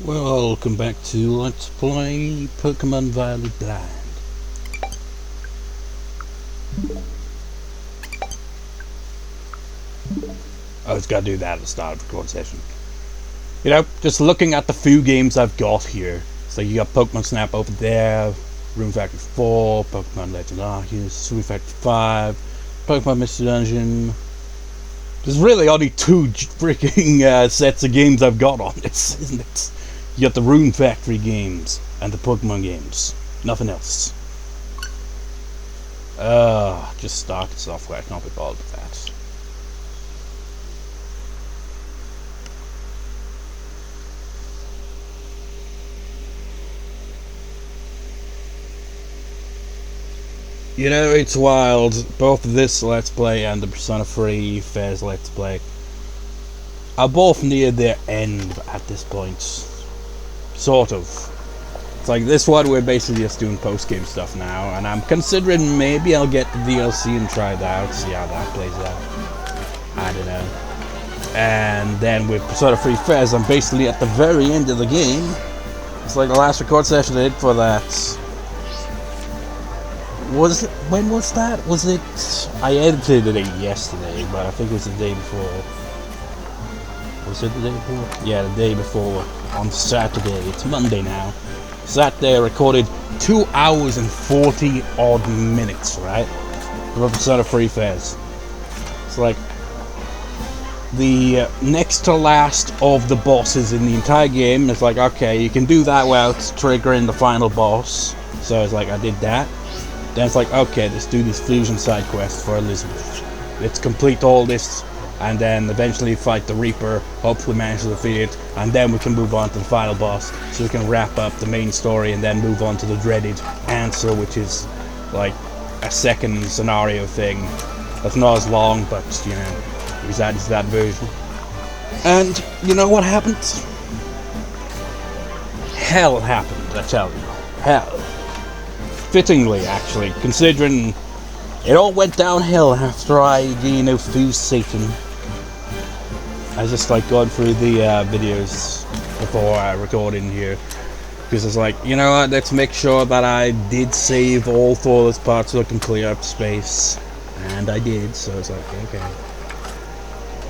Welcome back to Let's Play Pokemon Violet Blind. I was gotta do that at the start of the record session. You know, just looking at the few games I've got here. So you got Pokemon Snap over there, Rune Factory 4, Pokemon Legend Arceus, Rune Factory 5, Pokemon Mystery Dungeon. There's really only two freaking sets of games I've got on this, isn't it? You got the Rune Factory games and the Pokemon games. Nothing else. Just started software. I can't be bothered with that. You know, it's wild. Both this Let's Play and the Persona 3 Fairs Let's Play are both near their end at this point. Sort of. It's like this one we're basically just doing post-game stuff now, and I'm considering maybe I'll get the DLC and try it out, see how that plays out. I don't know. And then with Persona 3 Fairs, I'm basically at the very end of the game. It's like the last record session I did for that. When was that? Was it... I edited it yesterday, but I think it was the day before. Was it the day before? Yeah, the day before. On Saturday. It's Monday now. Saturday I recorded 2 hours and 40 odd minutes, right? For Persona 3 Fairs. It's like the next to last of the bosses in the entire game. It's like, okay, you can do that without triggering the final boss. So it's like, I did that. Then it's like, okay, let's do this fusion side quest for Elizabeth. Let's complete all this, and then eventually fight the Reaper, hopefully manage to defeat it, and then we can move on to the final boss, so we can wrap up the main story and then move on to the dreaded answer, which is like a second scenario thing. That's not as long, but you know, it's that version. And you know what happened? Hell happened, I tell you. Hell. Fittingly, actually, considering it all went downhill after I, you know, fused Satan. I just like going through the videos before I record in here, because it's like, you know what, let's make sure that I did save all 4 of those parts so I can clear up space, and I did, so it's like, okay.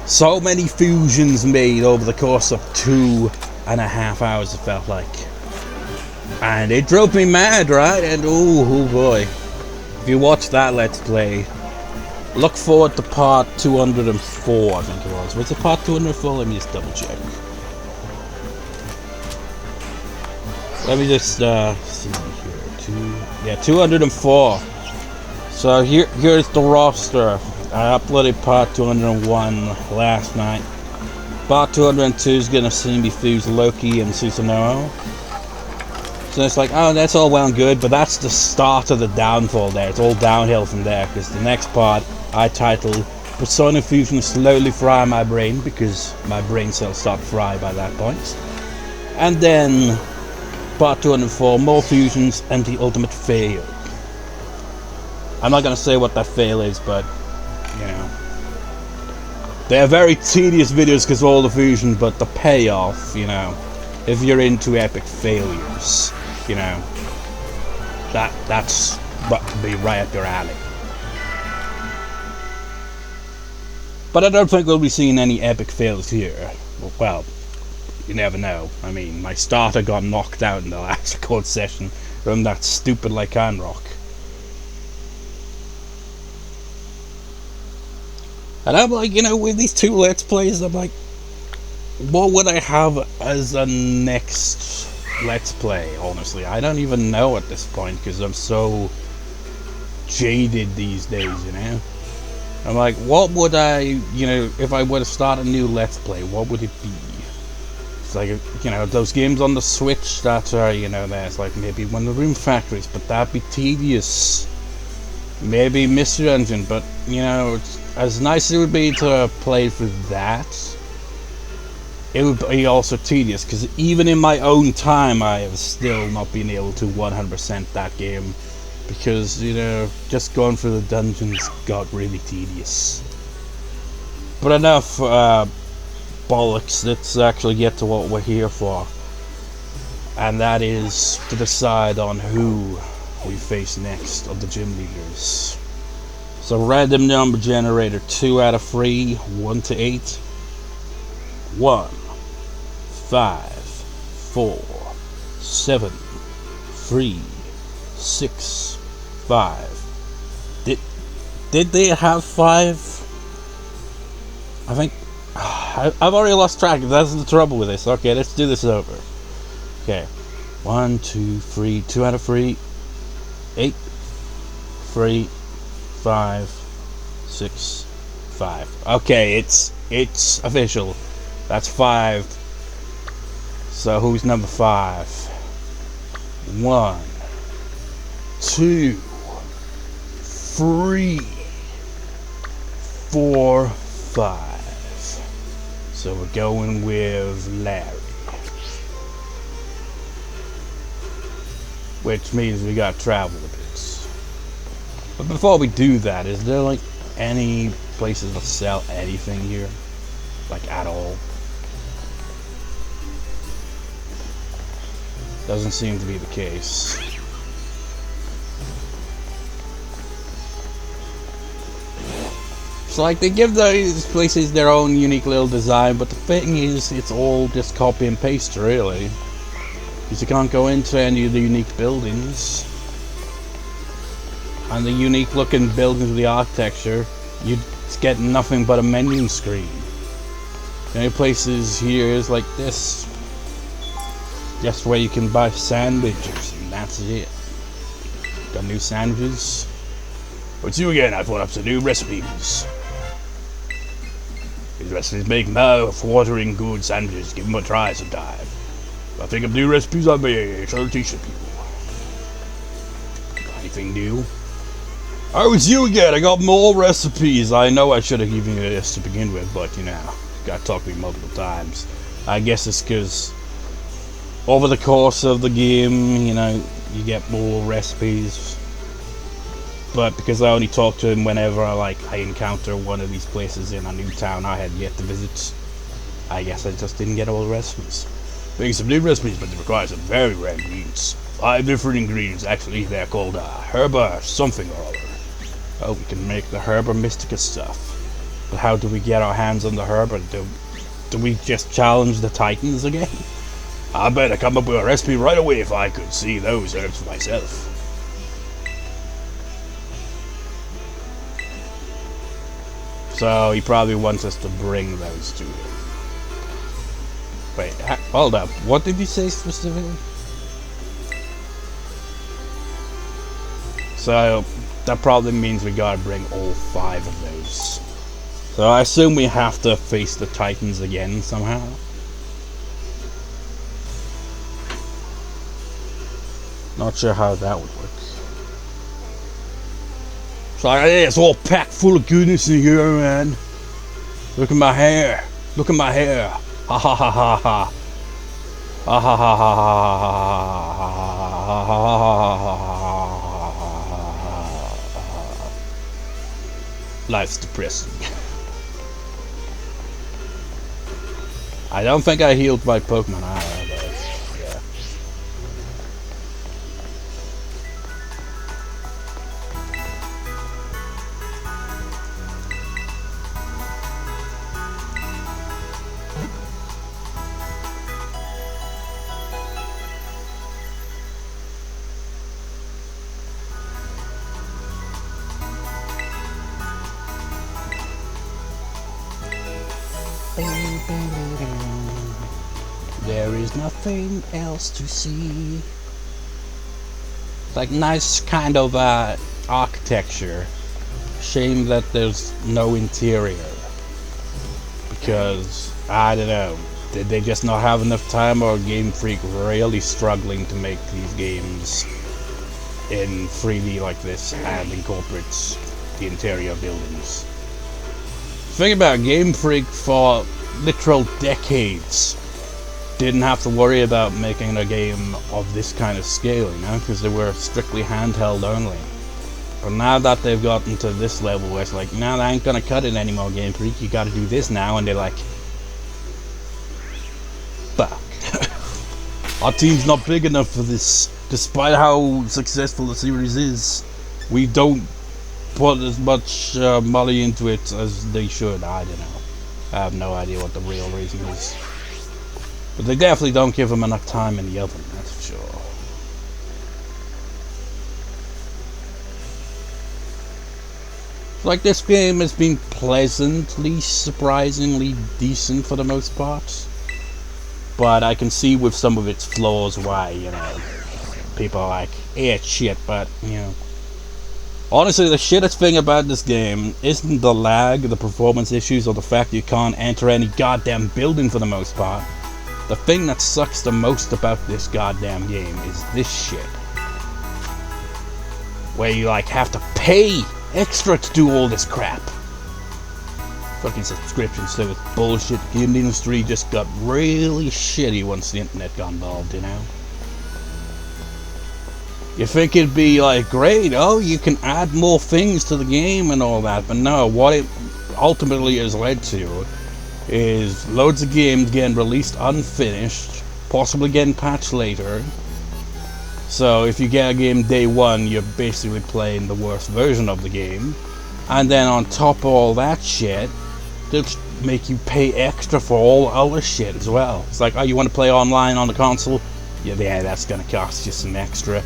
So many fusions made over the course of 2.5 hours, it felt like. And it drove me mad, right? And oh boy. If you watch that Let's Play, look forward to part 204, I think it was. Was it part 204? Let me just double check. Let me just see here. 204. So here's the roster. I uploaded part 201 last night. Part 202 is gonna see me fuse Loki and Susanoo. So it's like, oh, that's all well and good, but that's the start of the downfall there. It's all downhill from there, because the next part I titled Persona Fusion Slowly Fry My Brain, because my brain cells start to fry by that point. And then part 204, More Fusions and the Ultimate Fail. I'm not going to say what that fail is, but, you know. They're very tedious videos because of all the fusion, but the payoff, you know, if you're into epic failures, you know, that's what could be right up your alley. But I don't think we'll be seeing any epic fails here. Well, you never know. I mean, my starter got knocked out in the last record session from that stupid Lycanroc. And I'm like, you know, with these 2 Let's Plays, I'm like, what would I have as a next Let's Play, honestly? I don't even know at this point, because I'm so jaded these days, you know? I'm like, what would I, you know, if I were to start a new Let's Play, what would it be? It's like, you know, those games on the Switch that are, you know, there's like maybe one of the Rune Factories, but that'd be tedious. Maybe Mystery Dungeon, but, you know, as nice as it would be to play through that, it would be also tedious, because even in my own time I have still not been able to 100% that game, because, you know, just going through the dungeons got really tedious. But enough bollocks, let's actually get to what we're here for. and that is to decide on who we face next of the gym leaders. So random number generator, 2 out of 3, 1 to 8. 1, 5, 4, 7, 3, 6, 5. Did they have 5? I think I've already lost track. That's the trouble with this. Okay, let's do this over. Okay, 1, 2, 3, 2 out of 3, 8, 3, 5, 6, 5. Okay, it's official. That's 5. So who's number 5? 1, 2, 3, 4, 5. So we're going with Larry. Which means we gotta travel a bit. But before we do that, is there like any places that sell anything here? Like at all? Doesn't seem to be the case. It's like they give those places their own unique little design, but the thing is, it's all just copy and paste really. Because you can't go into any of the unique buildings. And the unique looking buildings with the architecture, you get nothing but a menu screen. The only places here is like this. Just where you can buy sandwiches, and that's it. Got new sandwiches. It's you again, I've put up some new recipes. These recipes make mouth-watering good sandwiches. Give them a try sometime. If I think of new recipes, I'll be sure to teach the people. Got anything new? Oh, it's you again. I got more recipes. I know I should have given you this to begin with, but you know, gotta talk to me multiple times. I guess it's because over the course of the game, you know, you get more recipes. But because I only talk to him whenever I encounter one of these places in a new town I had yet to visit, I guess I just didn't get all the recipes. Making some new recipes, but they require some very rare ingredients. 5 different ingredients, actually. They're called herba something or other. Oh, we can make the herba mystica stuff. But how do we get our hands on the herba? Do we just challenge the titans again? I better come up with a recipe right away if I could see those herbs for myself. So he probably wants us to bring those to him. Wait, hold up. What did he say specifically? So that probably means we gotta bring all 5 of those. So I assume we have to face the titans again somehow. Not sure how that would work. So it's all packed full of goodness in here, man. Look at my hair. Look at my hair. Ha ha ha ha ha. Ha ha ha ha ha. Life's depressing. I don't think I healed my Pokemon either, but yeah. There is nothing else to see. Like nice kind of architecture. Shame that there's no interior. Because, I don't know, did they just not have enough time, or Game Freak really struggling to make these games in 3D like this and incorporates the interior buildings? Think about Game Freak for literal decades didn't have to worry about making a game of this kind of scale, you know, because they were strictly handheld only. But now that they've gotten to this level where it's like, nah, I ain't gonna cut it anymore, Game Freak, you gotta do this now, and they're like, fuck. Our team's not big enough for this. Despite how successful the series is, we don't put as much money into it as they should. I don't know. I have no idea what the real reason is. But they definitely don't give them enough time in the oven, that's for sure. Like, this game has been pleasantly, surprisingly decent for the most part. But I can see with some of its flaws why, you know, people are like, yeah, it's shit, but, you know. Honestly, the shittest thing about this game isn't the lag, the performance issues, or the fact you can't enter any goddamn building for the most part. The thing that sucks the most about this goddamn game is this shit. Where you, like, have to pay extra to do all this crap. Fucking subscriptions to this bullshit. The game industry just got really shitty once the internet got involved, you know? You think it'd be like, great, oh, you can add more things to the game and all that, but no, what it ultimately has led to is loads of games getting released unfinished, possibly getting patched later. So if you get a game day one, you're basically playing the worst version of the game. And then on top of all that shit, they'll make you pay extra for all other shit as well. It's like, oh, you want to play online on the console? Yeah, that's gonna cost you some extra.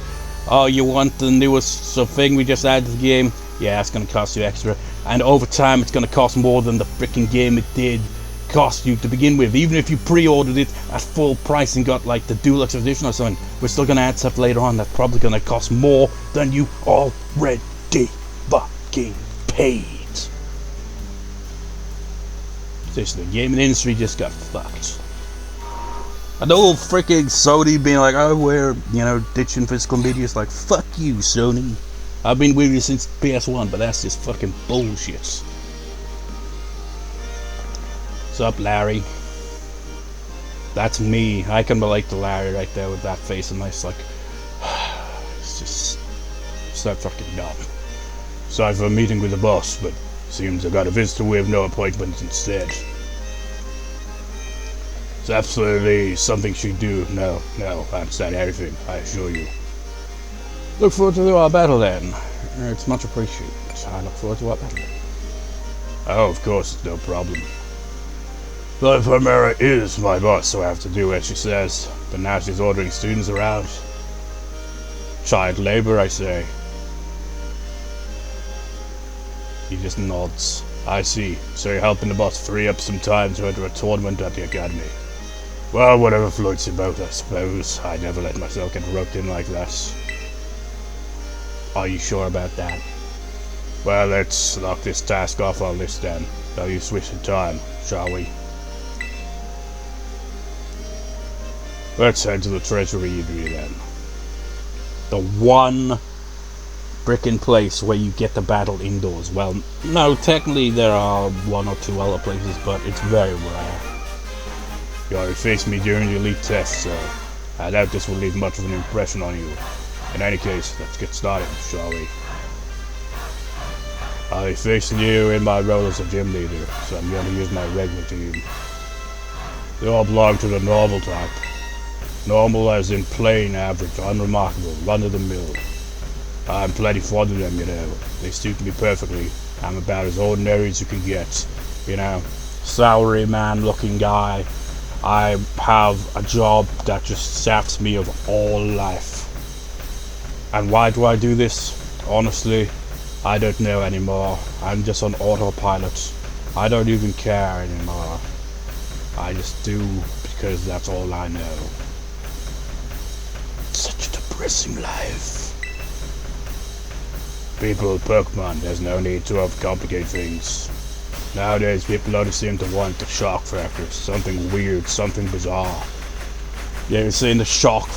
Oh, you want the newest thing we just added to the game? Yeah, that's gonna cost you extra. And over time, it's gonna cost more than the freaking game it did cost you to begin with. Even if you pre-ordered it at full price and got like the deluxe edition or something, we're still gonna add stuff later on that's probably gonna cost more than you already fucking paid. Seriously, the gaming industry just got fucked. And the whole freaking Sony being like, oh, we're, you know, ditching physical media. It's like, fuck you, Sony. I've been with you since PS1, but that's just fucking bullshit. What's up, Larry? That's me. I can relate to Larry right there with that face, and it's like, it's just so fucking dumb. Sorry for a meeting with the boss, but seems I got a visitor with no appointment instead. It's absolutely something she do. No, I understand everything, I assure you. Look forward to our battle then. It's much appreciated. I look forward to our battle. Oh, of course, no problem. The Primera is my boss, so I have to do what she says. But now she's ordering students around. Child labor, I say. He just nods. I see. So you're helping the boss free up some time to enter a tournament at the academy. Well, whatever floats your boat, I suppose. I never let myself get roped in like that. Are you sure about that? Well, let's knock this task off our list then. Now you switch in time, shall we? Let's head to the treasury then. The one frickin' place where you get the battle indoors. Well, no, technically there are one or two other places, but it's very rare. You already faced me during the elite test, so I doubt this will leave much of an impression on you. In any case, let's get started, shall we? I'll be facing you in my role as a gym leader, so I'm going to use my regular team. They all belong to the normal type. Normal as in plain, average, unremarkable, run-of-the-mill. I'm plenty fond of them, you know. They suit me perfectly. I'm about as ordinary as you can get. You know, salaryman-looking guy. I have a job that just saps me of all life. And why do I do this? Honestly, I don't know anymore. I'm just on autopilot. I don't even care anymore. I just do because that's all I know. Such a depressing life. People, Pokemon, there's no need to overcomplicate things. Nowadays, people only seem to want the shock factor, something weird, something bizarre. Yeah, you're seeing the shock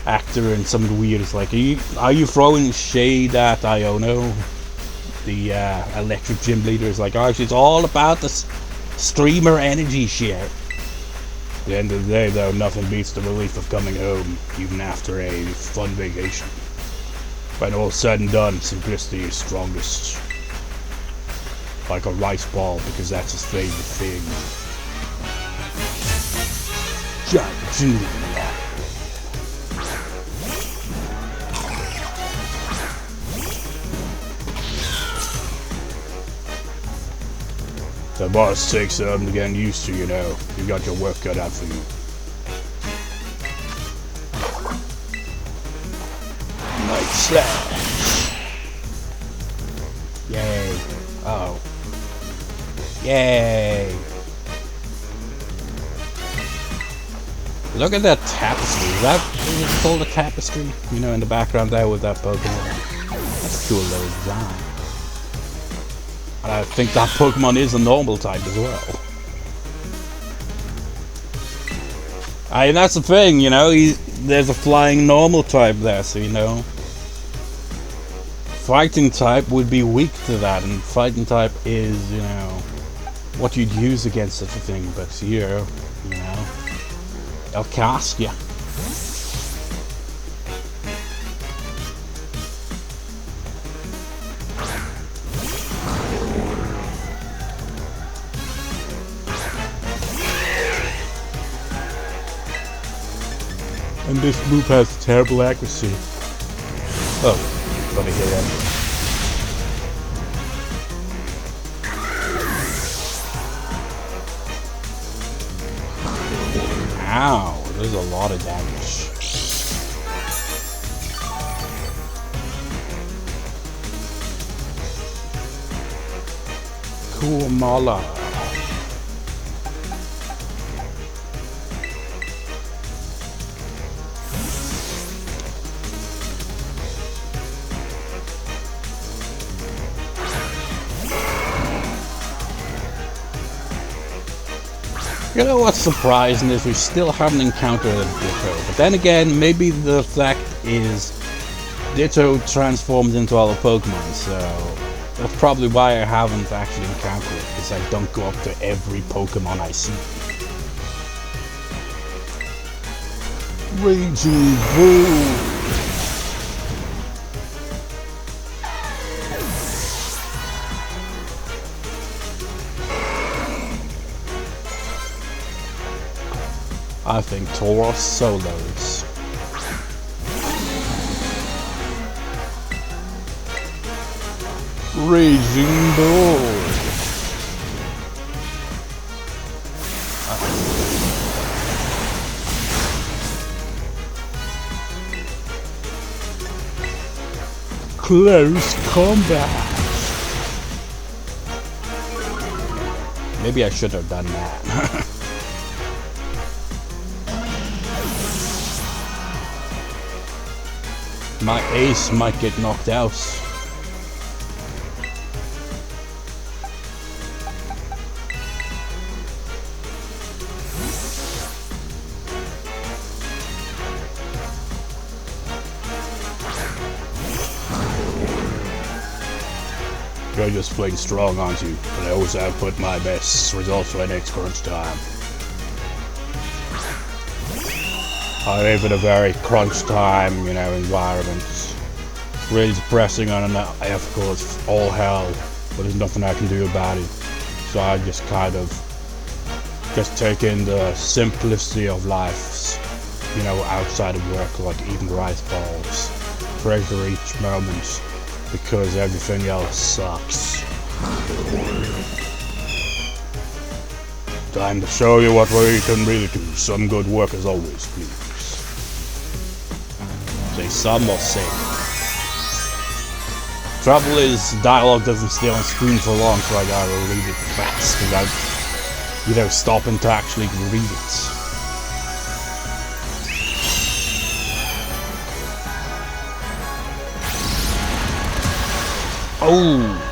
actor and something weird. It's like, are you throwing shade at Iono? The electric gym leader is like, oh, she's all about the streamer energy shit. At the end of the day, though, nothing beats the relief of coming home, even after a fun vacation. When all said and done, simplicity is strongest. Like a rice ball, because that's his favorite thing. Giant Junior. The boss takes some to get used to, you know. You got your work cut out for you. Night slash. Yay. Oh. Yay. Look at that tapestry. Is it called a tapestry? You know, in the background there with that Pokemon. That's a cool little design. And I think that Pokemon is a normal type as well. And that's the thing, you know, there's a flying normal type there, so you know. Fighting type would be weak to that, and fighting type is, you know, what you'd use against such a thing, but here, you know, I'll cast ya. And this move has terrible accuracy. Oh, let me get in. Ow, there's a lot of damage. Cool Mala. You know what's surprising is we still haven't encountered a Ditto, but then again, maybe the fact is Ditto transforms into other Pokemon, so that's probably why I haven't actually encountered it, because I don't go up to every Pokemon I see. Raging Bull! I think Tauros solos. Raging Bull. Close combat. Maybe I should have done that. My ace might get knocked out. You're just playing strong, aren't you? But I always output my best results when it's crunch time. I live in a very crunch time, you know, environment. Really depressing on an ethical, it's all hell, but there's nothing I can do about it. So I just kind of just take in the simplicity of life, you know, outside of work, like eating rice balls. Treasure each moment, because everything else sucks. Time to show you what we can really do. Some good work as always, please. Say some or say. Trouble is, dialogue doesn't stay on screen for long, so I gotta read it fast without, you know, stopping to actually read it. Oh!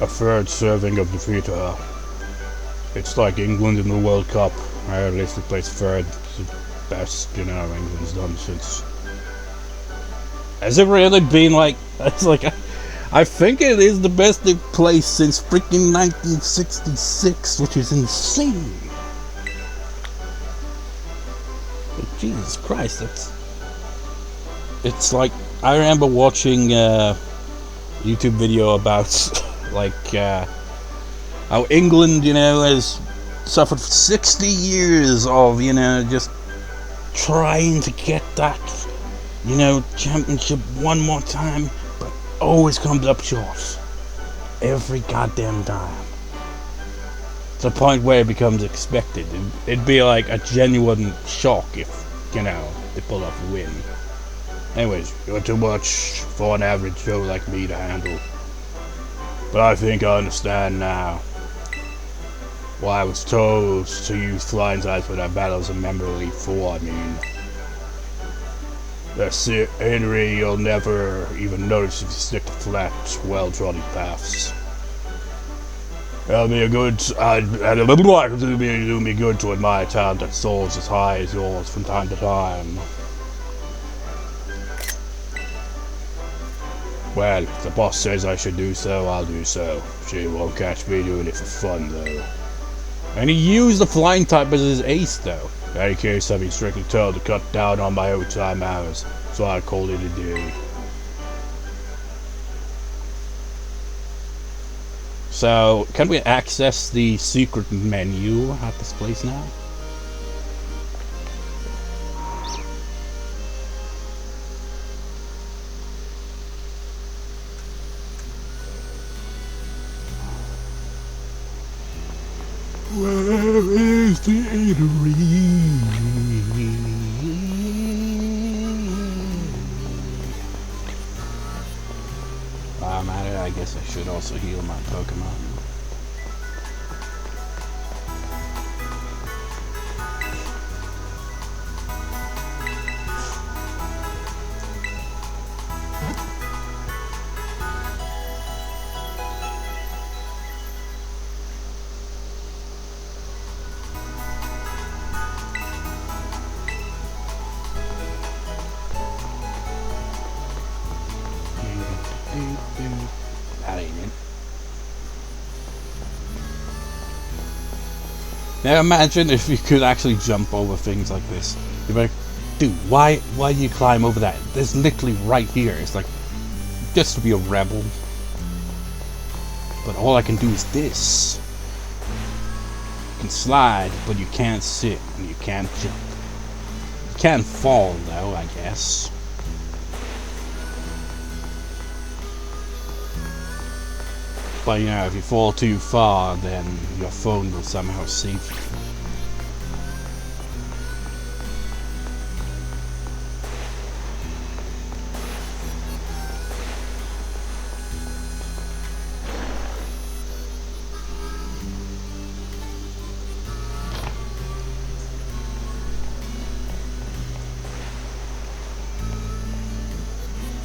a third serving of the Vita. It's like England in the World Cup. At least they place third. It's the best, you know, England's done since. Has it really been like? It's like I think it is the best they've placed since freaking 1966, which is insane. But Jesus Christ, it's like I remember watching a YouTube video about like how England, you know, has suffered 60 years of, you know, just trying to get that, you know, championship one more time, but always comes up short every goddamn time. To the point where it becomes expected. It'd be like a genuine shock if, you know, they pull off a win. Anyways, you're too much for an average Joe like me to handle. But I think I understand now why I was told to use flying sides when I battles in Member Elite 4, I mean. The scenery you'll never even notice if you stick to flat, well-trodden paths. It'll be good to admire talent that soars as high as yours from time to time. Well, if the boss says I should do so, I'll do so. She won't catch me doing it for fun, though. And he used the flying type as his ace, though. In any case, I've been strictly told to cut down on my overtime hours, so I called it a day. So, can we access the secret menu at this place now? Where is the eatery? While I'm at it, I guess I should also heal my Pokemon. That ain't it. Now imagine if you could actually jump over things like this. You'd be like, dude, why do you climb over that? There's literally right here. It's like, just to be a rebel. But all I can do is this. You can slide, but you can't sit, and you can't jump. You can fall, though, I guess. But you know, if you fall too far, then your phone will somehow save you.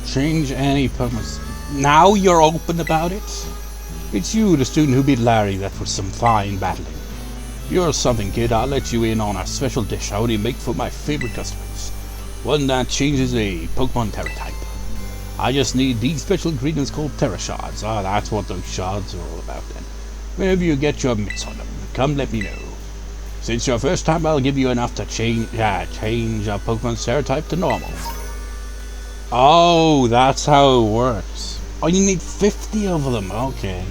Change any Pokemon. Now you're open about it? It's you, the student who beat Larry. That was some fine battling. You're something, kid. I'll let you in on a special dish I only make for my favorite customers. One that changes a Pokemon Terra type. I just need these special ingredients called Terra Shards. Ah, that's what those shards are all about then. Whenever you get your mitts on them, come let me know. Since your first time, I'll give you enough to change a Pokemon's Terra type to normal. Oh, that's how it works. Oh, you need 50 of them. Okay.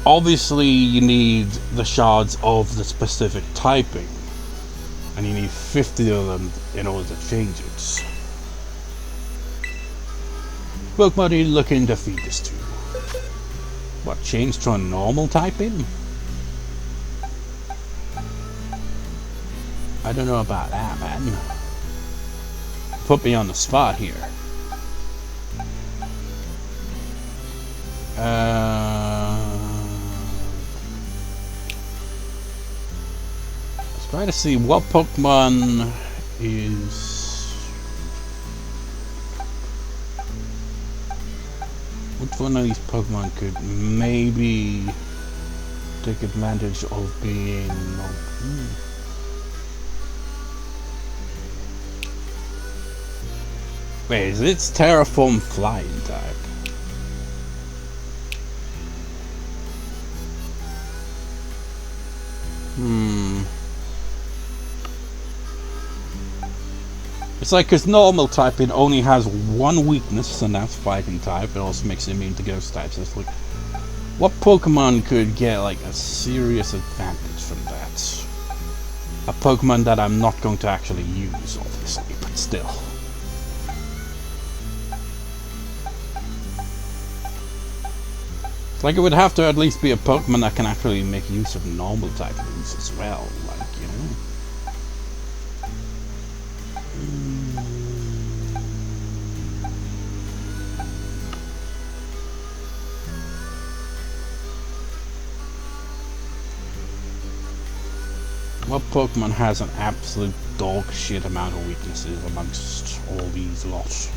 Obviously, you need the shards of the specific typing. And you need 50 of them in order to change it. Pokemon are you looking to feed this to? What, change to a normal typing? I don't know about that, man. Put me on the spot here. Let's try to see what Pokemon is. which one of these Pokemon could maybe take advantage of being... Wait, is it Terraform Flying type? It's like, because normal typing only has one weakness, and that's fighting type. It also makes it immune to ghost types. It's like, what Pokemon could get like a serious advantage from that? A Pokemon that I'm not going to actually use, obviously, but still. It's like it would have to at least be a Pokemon that can actually make use of normal type moves as well, like, you know. What Pokemon has an absolute dog shit amount of weaknesses amongst all these lots?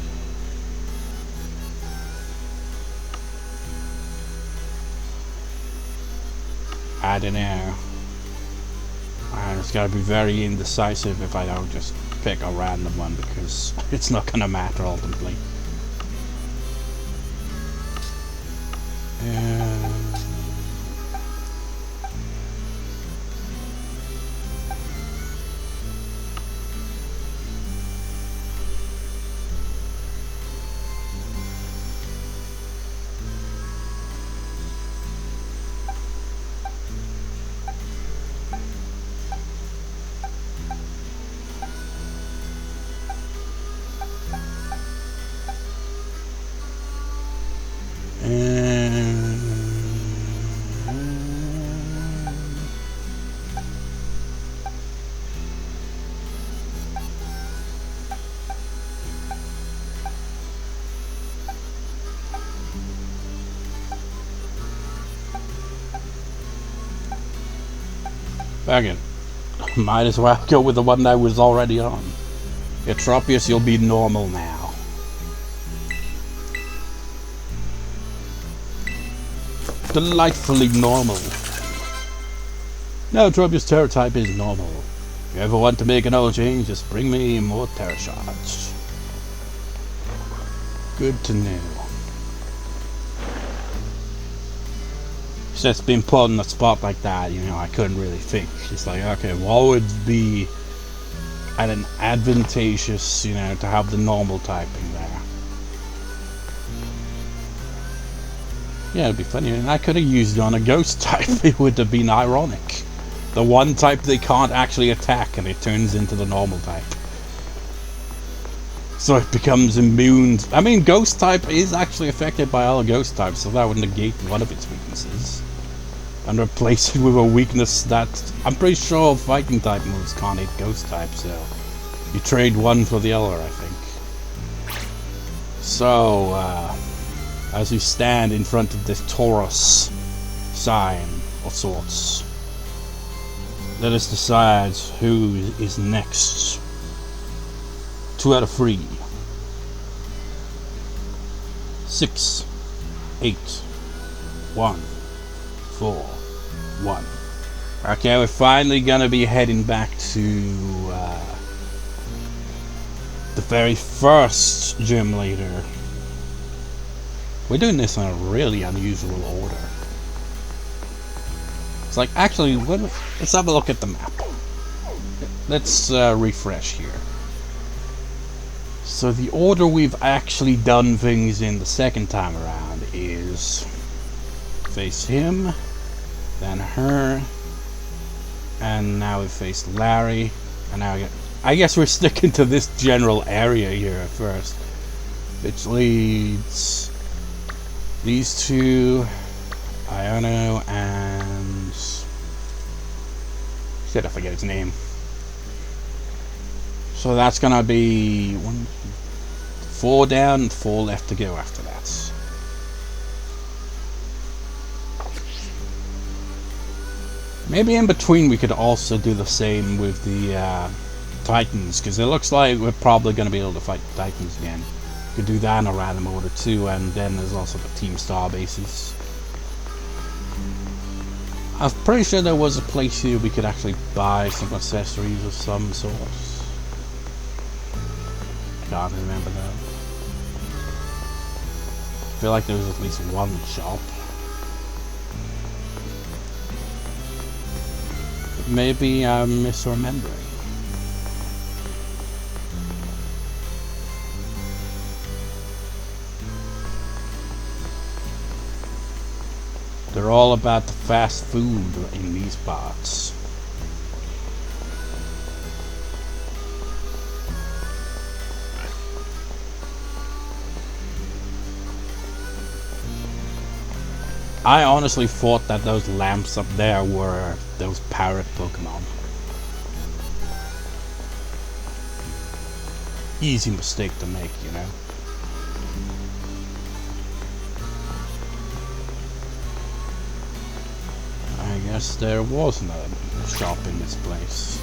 I don't know. It's gotta be very indecisive if I don't just pick a random one, because it's not gonna matter ultimately. Again, might as well go with the one that was already on. Tropius, you'll be normal now. Delightfully normal. No, Tropius Terra type is normal. If you ever want to make another change, just bring me more Terra Shots. Good to know. Just being put on the spot like that, you know, I couldn't really think. It's like, okay, what would be an advantageous, you know, to have the normal typing there? Yeah, it'd be funny, and I could have used it on a ghost type. It would have been ironic. The one type they can't actually attack, and it turns into the normal type. So it becomes immune. I mean, ghost type is actually affected by all ghost types, so that would negate one of its weaknesses. And replace it with a weakness that I'm pretty sure fighting type moves can't hit ghost type, so you trade one for the other, I think. So, as we stand in front of this Taurus sign of sorts, let us decide who is next. 2 out of 3. 6, 8, 1, 4, 1. Okay, we're finally gonna be heading back to the very first gym leader. We're doing this in a really unusual order. It's like, actually, let's have a look at the map. Let's refresh here. So the order we've actually done things in the second time around is face him, then her, and now we face Larry, and now I guess we're sticking to this general area here at first, which leads these two, Iono and shit, I forget his name. So that's gonna be 4 down and 4 left to go after that. Maybe in between we could also do the same with the Titans, because it looks like we're probably going to be able to fight the Titans again. You could do that in a random order too, and then there's also the Team Star bases. I'm pretty sure there was a place here we could actually buy some accessories of some sort. Can't remember that. I feel like there was at least one shop. Maybe I'm misremembering. They're all about the fast food in these parts. I honestly thought that those lamps up there were those parrot Pokemon. Easy mistake to make, you know. I guess there wasn't a shop in this place.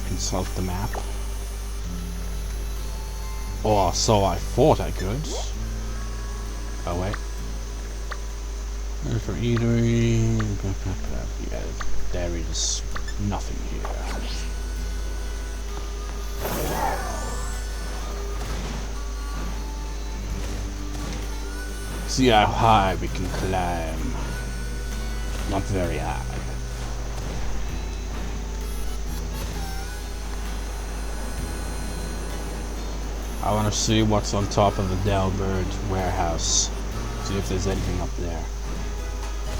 Consult the map. Or so I thought I could. Oh wait. There's for eatery. Yeah, there is nothing here. See how high we can climb. Not very high. I want to see what's on top of the Delbird warehouse. See if there's anything up there.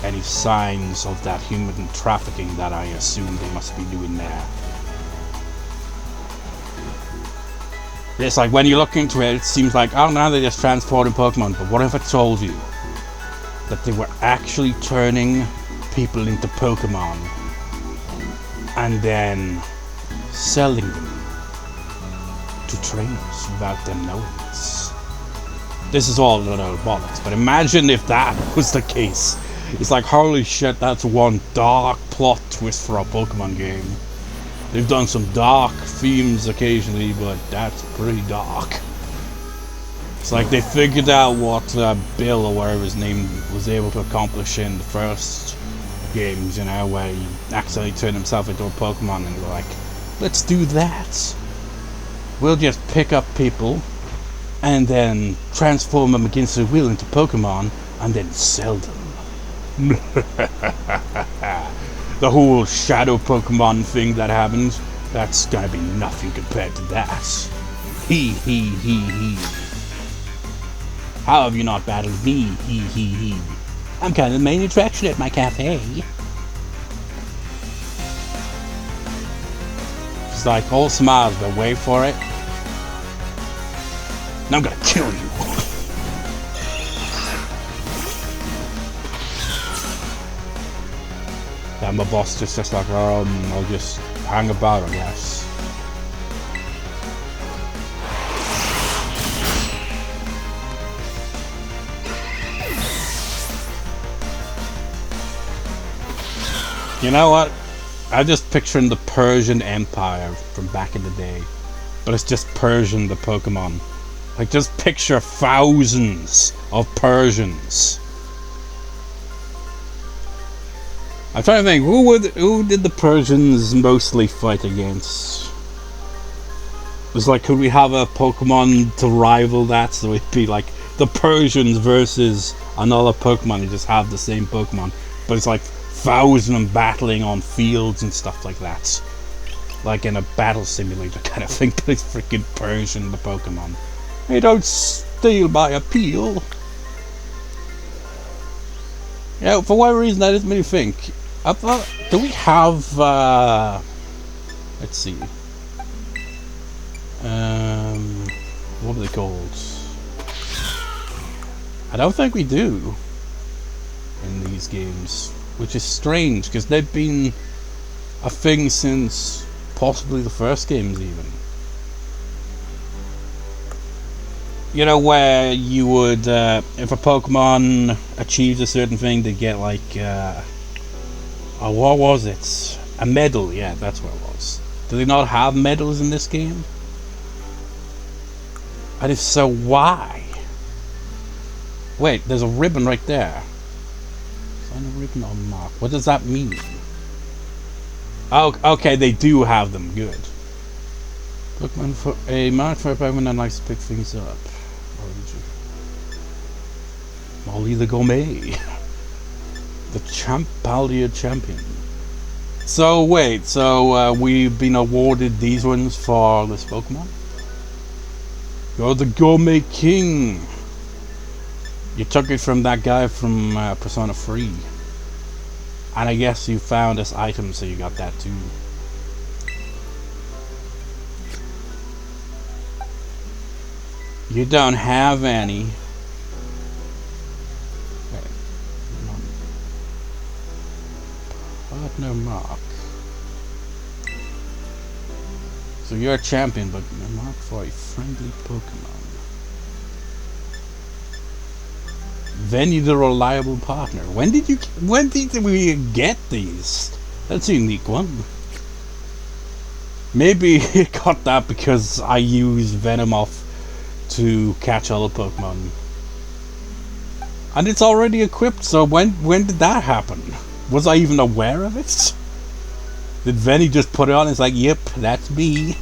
Any signs of that human trafficking that I assume they must be doing there. It's like when you look into it, it seems like, oh, now they're just transporting Pokemon. But what if I told you that they were actually turning people into Pokemon and then selling them to trainers without them knowing this? This is all little bollocks, but imagine if that was the case. It's like, holy shit, that's one dark plot twist for a Pokemon game. They've done some dark themes occasionally, but that's pretty dark. It's like they figured out what Bill, or whatever his name, was able to accomplish in the first games, you know, where he accidentally turned himself into a Pokemon, and they were like, let's do that. We'll just pick up people and then transform them against their will into Pokemon and then sell them. The whole shadow Pokemon thing that happened, that's gonna be nothing compared to that. He. How have you not battled me? He. I'm kind of the main attraction at my cafe. It's like all smiles, but wait for it. Now I'm gonna kill you. And my boss just like, I'll just hang about, I guess. You know what? I'm just picturing the Persian Empire from back in the day. But it's just Persian, the Pokemon. Like, just picture thousands of Persians. I'm trying to think, who did the Persians mostly fight against? It was like, could we have a Pokemon to rival that? So it'd be like the Persians versus another Pokemon. You just have the same Pokemon, but it's like thousands of them battling on fields and stuff like that. Like in a battle simulator kind of thing, but it's freaking Persian, the Pokemon. Hey, don't steal my appeal. Yeah, for whatever reason, that just made me think. I thought, do we have, let's see. What are they called? I don't think we do in these games, which is strange, because they've been a thing since possibly the first games even. You know, where you would, if a Pokemon achieves a certain thing, they get like, oh, what was it? A medal, yeah, that's what it was. Do they not have medals in this game? And if so, why? Wait, there's a ribbon right there. Sign a ribbon on mark. What does that mean? Oh, okay, they do have them. Good. Pokemon for a mark for a Pokemon that likes to pick things up. Molly the Gourmet. The Paldia champion. So wait, so we've been awarded these ones for this Pokemon? You're the Gourmet King. You took it from that guy from Persona 3. And I guess you found this item, so you got that too. You don't have any. Partner mark. So you're a champion, but a mark for a friendly Pokemon. Venue the reliable partner. When did we get these? That's a unique one. Maybe it got that because I used Venomoth to catch other Pokemon. And it's already equipped, so when did that happen? Was I even aware of it? Did Venny just put it on and it's like, yep, that's me.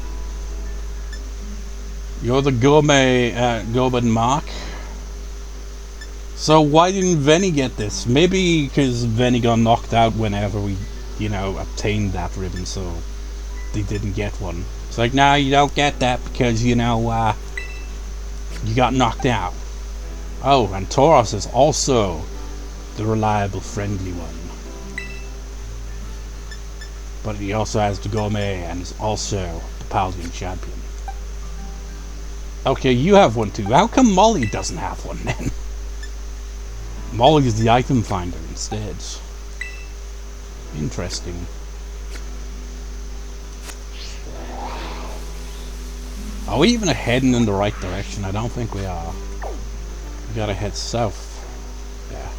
You're the Gourmet Mark. So why didn't Venny get this? Maybe because Venny got knocked out whenever we, obtained that ribbon, so they didn't get one. It's like, nah, you don't get that because, you got knocked out. Oh, and Tauros is also the reliable, friendly one. But he also has the Gourmet and is also the Paldian champion. Okay, you have one too. How come Molly doesn't have one then? Molly is the item finder instead. Interesting. Are we even heading in the right direction? I don't think we are. We gotta head south. Yeah.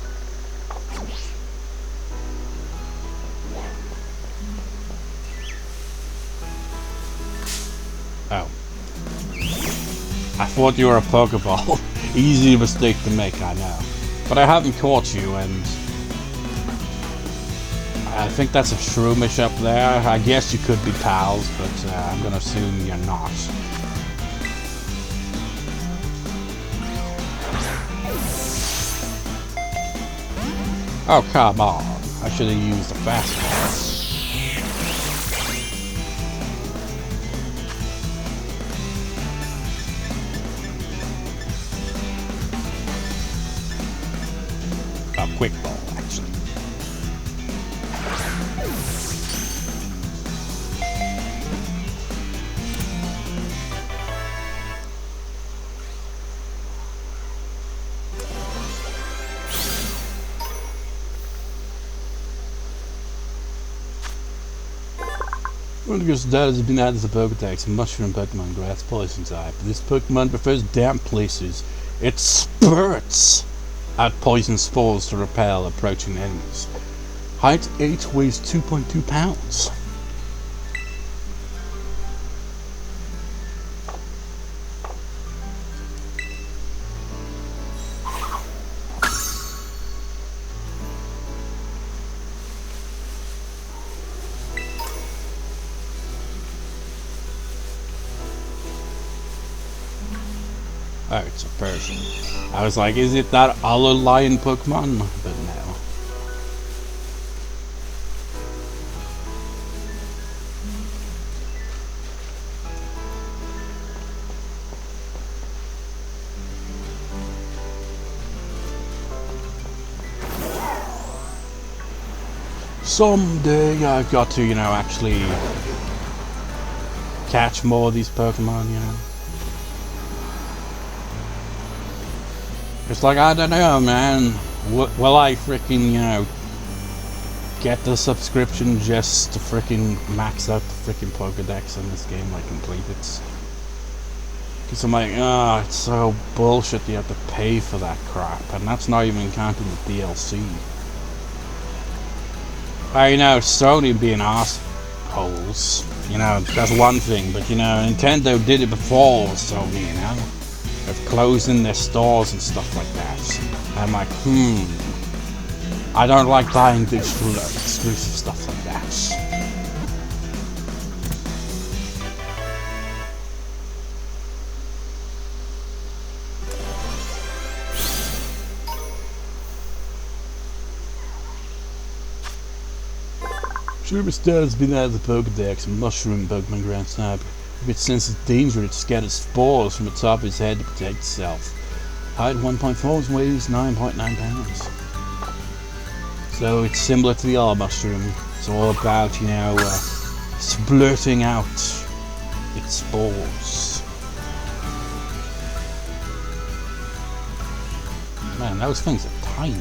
Oh. I thought you were a Pokeball. Easy mistake to make, I know. But I haven't caught you, and I think that's a Shroomish up there. I guess you could be pals, but I'm gonna assume you're not. Oh, come on. I should have used the fast one. Quick ball, actually. One of your dad has been added to Pokedex, a mushroom Pokemon, grass poison type. This Pokemon prefers damp places. It spurts out poison spores to repel approaching enemies. Height 8, weighs 2.2 pounds. Oh, it's a person. I was like, is it that other lion Pokemon? But no. Someday I've got to, actually catch more of these Pokemon, It's like, I don't know, man. Will I freaking, get the subscription just to freaking max out the freaking Pokedex in this game, like complete it? Because I'm like, it's so bullshit you have to pay for that crap. And that's not even counting the DLC. You know, Sony being assholes, you know, that's one thing. But, you know, Nintendo did it before Sony, you know, of closing their stores and stuff like that. I'm like, I don't like buying digital exclusive stuff like that. Superstar has been out of the Pokedex, mushroom Pokemon Grand Snap. If it senses danger, it scatters spores from the top of its head to protect itself. Height 1.4, weighs 9.9 pounds. So it's similar to the other mushroom. It's all about, you know, splurting out its spores. Man, those things are tiny.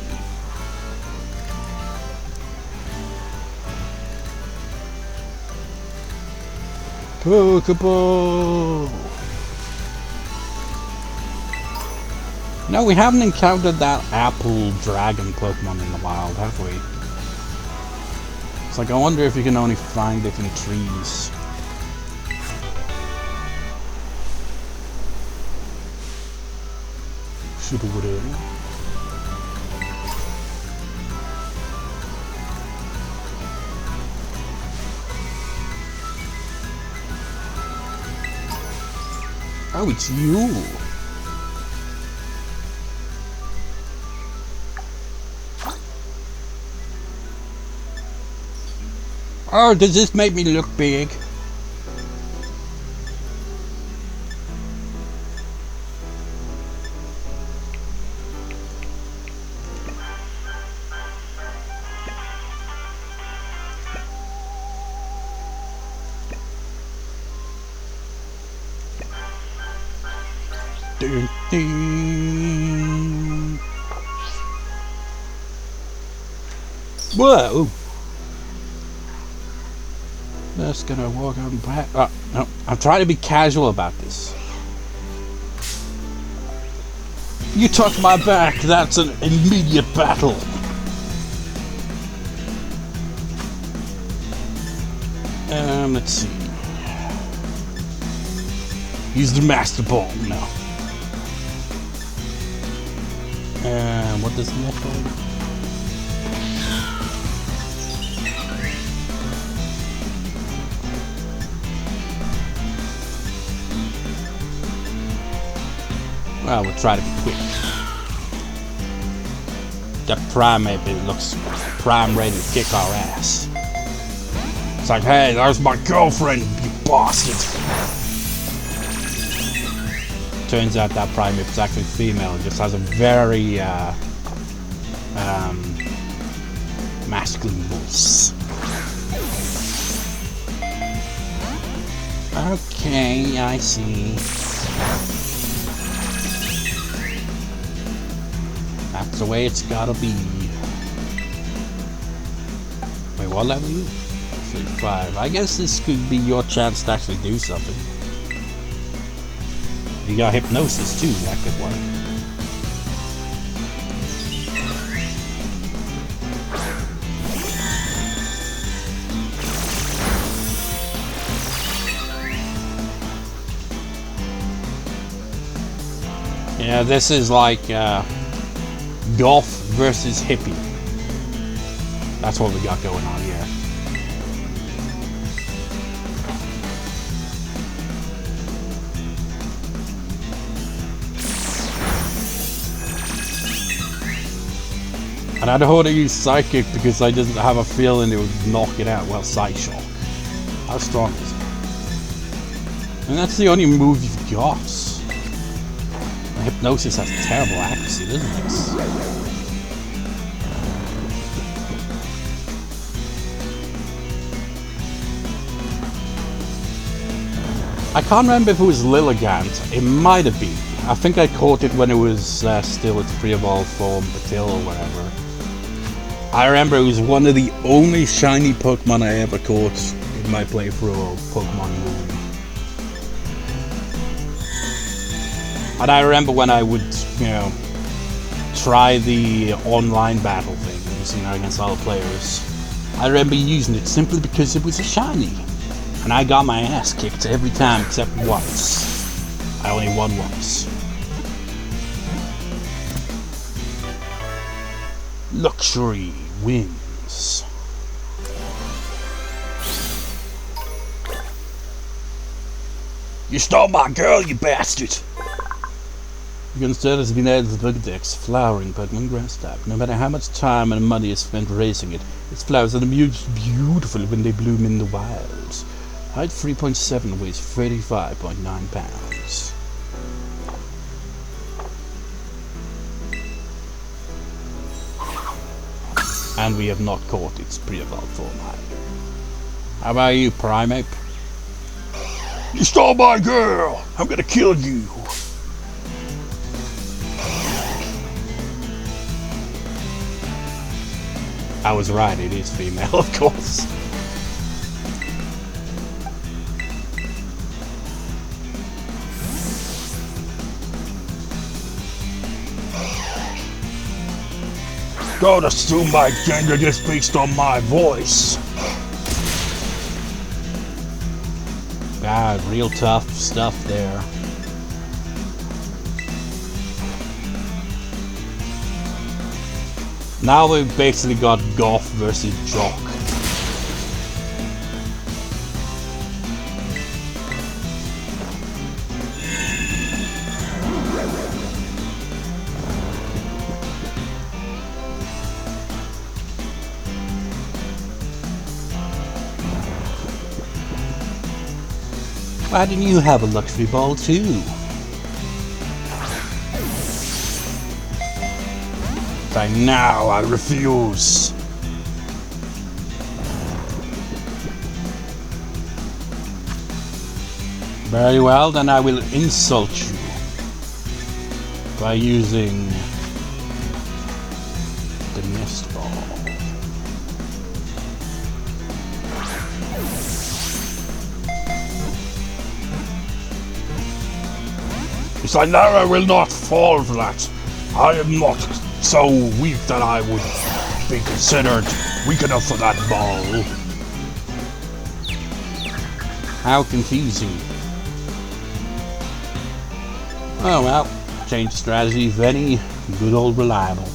Pokeball! No, we haven't encountered that apple dragon Pokemon in the wild, have we? It's like, I wonder if you can only find it in trees. Super. Oh, it's you! Oh, does this make me look big? Dun, dun. Whoa! Just gonna walk on back. Oh, no, I'm trying to be casual about this. You touch my back, that's an immediate battle. Let's see. Use the Master Ball now. What does that call? Well, we'll try to be quick. That Primate looks prime ready to kick our ass. It's like, hey, there's my girlfriend, you bastard. Turns out that Primate is actually female. It just has a very masculine voice. Okay, I see. That's the way it's gotta be. Wait, what level are you? 35. I guess this could be your chance to actually do something. You got hypnosis too, that could work. Yeah, this is like golf versus hippie. That's what we got going on here. And I don't want to use Psychic because I just have a feeling it would knock it out. Well, Psyshock. How strong is it? And that's the only move you've got. Hypnosis has terrible accuracy, doesn't it? I can't remember if it was Lilligant. It might have been. I think I caught it when it was still its pre-evolved form, Patil or whatever. I remember it was one of the only shiny Pokemon I ever caught in my playthrough of Pokemon Moon. And I remember when I would, you know, try the online battle thing, you know, against other players. I remember using it simply because it was a shiny. And I got my ass kicked every time except once. I only won once. Luxury wins. You stole my girl, you bastard! You can still has been added to the Pokédex, flowering Pokemon grass type. No matter how much time and money is spent raising it, its flowers are beautiful when they bloom in the wild. Height 3.7, weighs 35.9 pounds. And we have not caught its pre-evolved form either. How about you, Primeape? You stole my girl! I'm gonna kill you! I was right, it is female, of course. Don't assume my gender just based on my voice. God, real tough stuff there. Now we've basically got Golf versus Jock. Why didn't you have a luxury ball too? Now I refuse. Very well, then I will insult you by using the mist ball. It's like, no, I will not fall for that. I am not so weak that I would be considered weak enough for that ball. How confusing. Oh well, change strategy, Venny, good old reliable.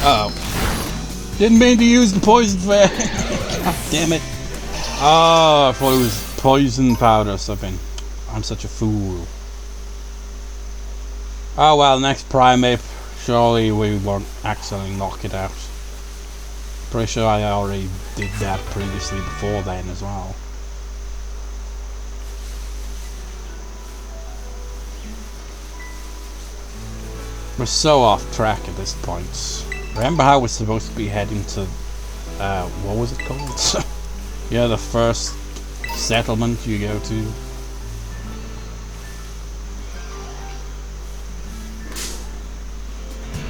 Uh-oh. Didn't mean to use the poison fan. God damn it. Oh, I thought it was poison powder or something. I'm such a fool. Oh well, next Primeape. Surely we won't accidentally knock it out. Pretty sure I already did that previously before then as well. We're so off track at this point. Remember how we're supposed to be heading to, what was it called? Yeah, the first settlement you go to.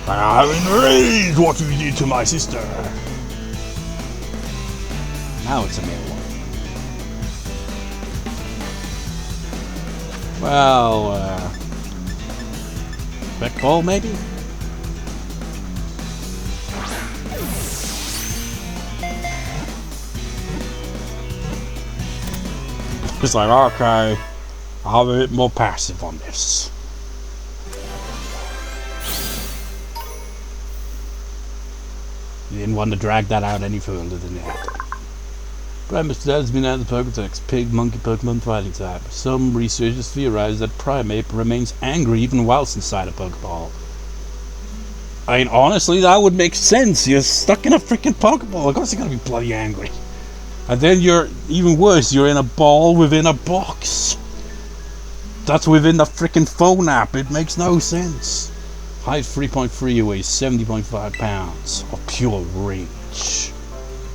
I'm enraged what you did to my sister. Now it's a male one. Well, quick ball maybe? It's like, okay, I'll be a bit more passive on this. You didn't want to drag that out any further than that. Primeape has been added to the Pokédex, pig, monkey, Pokemon fighting type. Some researchers theorize that Primeape remains angry even whilst inside a Pokeball. I mean, honestly, that would make sense. You're stuck in a freaking Pokeball. Of course you're gonna be bloody angry. And then you're, even worse, you're in a ball within a box. That's within the freaking phone app. It makes no sense. Height 3.3, weighs 70.5 pounds of pure rage.